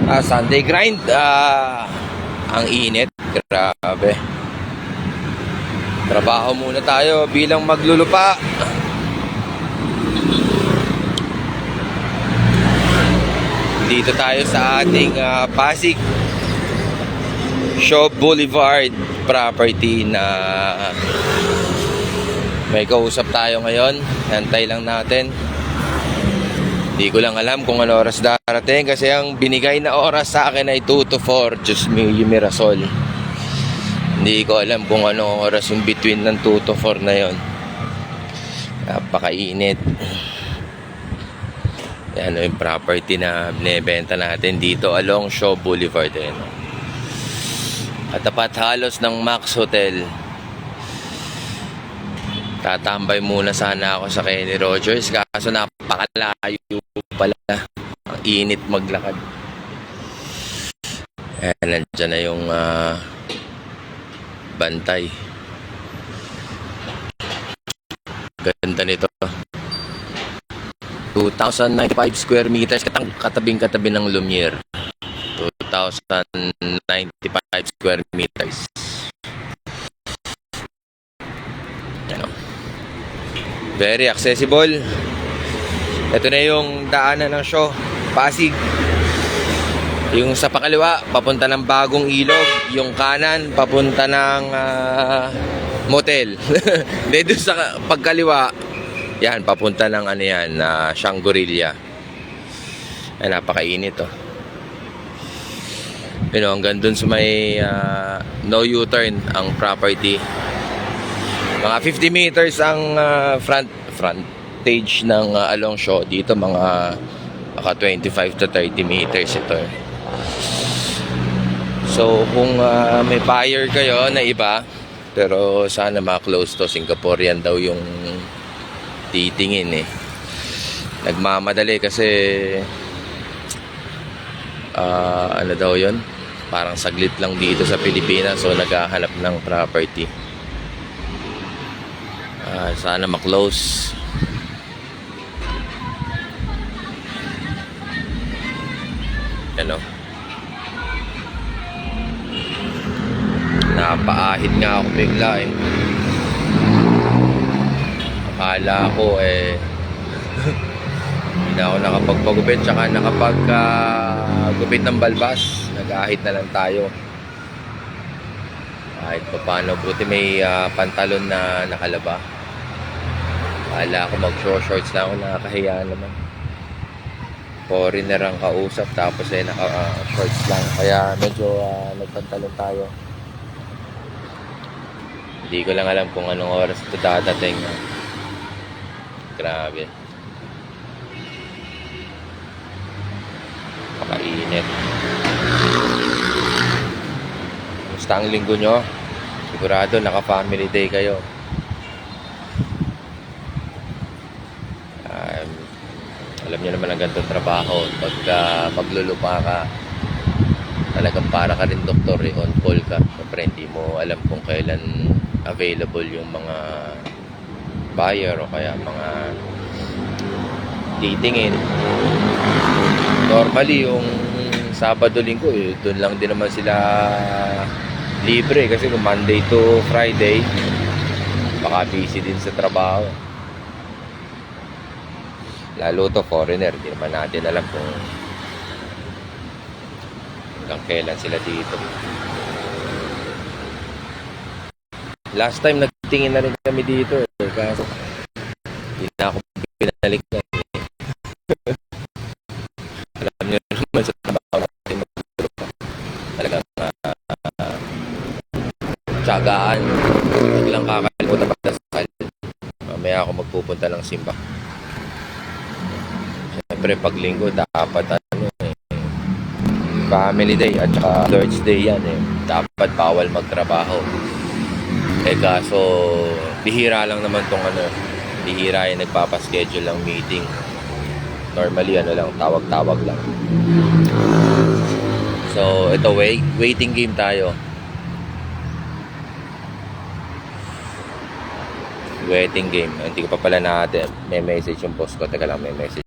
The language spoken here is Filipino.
Sunday grind. Ang init. Grabe. Trabaho muna tayo bilang maglulupa. Dito tayo sa ating Pasig Shaw Boulevard property na may kausap tayo ngayon. Hantay lang natin. Hindi ko lang alam kung ano oras darating kasi ang binigay na oras sa akin ay 2 to 4. Diyos mo, Mirasol. Hindi ko alam kung ano oras yung between ng 2 to 4 na yon. Napakainit. Yan yung property na binibenta natin dito along Shaw Boulevard. At tapat halos ng Max Hotel. Tatambay muna sana ako sa Kenny Rogers kaso napakalayo pala. Ang init maglakad. Nandiyan na yung bantay. Ganda nito. 2,095 square meters. Katabing-katabi ng Lumiere. 2,095 square meters. Ano? Very accessible. Ito na yung daanan ng Shaw, Pasig. Yung sa pakaliwa, papunta ng Bagong Ilog. Yung kanan, papunta ng motel. Hindi, doon sa pagkaliwa, yan, papunta ng ano yan, Shangri-La. Ay, napakainit oh. Hanggang dun sa may no U-turn ang property. Mga 50 meters ang frontage ng along Shaw. Dito mga 25 to 30 meters ito. So kung may buyer kayo na iba, pero sana ma-close to, Singaporean daw yung titingin eh. Nagmamadali kasi ano daw yun, parang saglit lang dito sa Pilipinas, so naghahanap ng property. Sana ma-close. Ano? Napaahid nga ako bigla eh. Akala ko hindi na ako nakapagpagupit tsaka nakapag-gupit ng balbas. Nag-ahit na lang tayo. Kahit pa paano, buti may pantalon na nakalaba. Akala ko mag-shorts lang ako, nakakahiya naman. Foreigner ang kausap tapos naka-shorts lang. Kaya medyo nagpantalon tayo. Hindi ko lang alam kung anong oras ito dadating. Grabe. Pakainit. Basta ang linggo nyo, sigurado naka-family day kayo. Alam niyo naman ang ganitong trabaho. Pag maglulupa ka, talagang para ka rin doktor eh, on call ka. Siyempre hindi mo alam kung kailan available yung mga buyer o kaya mga titingin. Normally yung Sabado, Linggo doon lang din naman sila libre kasi kung Monday to Friday baka busy din sa trabaho. Lalo to foreigner, hindi naman natin alam kung hanggang kailan sila dito. Last time nagtingin na rin kami dito kasi hindi na ako pinalikan alam nyo naman sa trabaho natin talagang tsagaan. Huwag lang kakalimutan magdasal. Mamaya ako magpupunta ng simba. Siyempre pag linggo dapat family day at saka Lord's Day yan dapat bawal magtrabaho. Kaso bihira lang naman tong bihira yung nagpapaschedule ng meeting. Normally lang, tawag-tawag lang. So ito, waiting game tayo. Waiting game. Hindi ko pa pala natin may message yung boss ko. Teka lang, may message.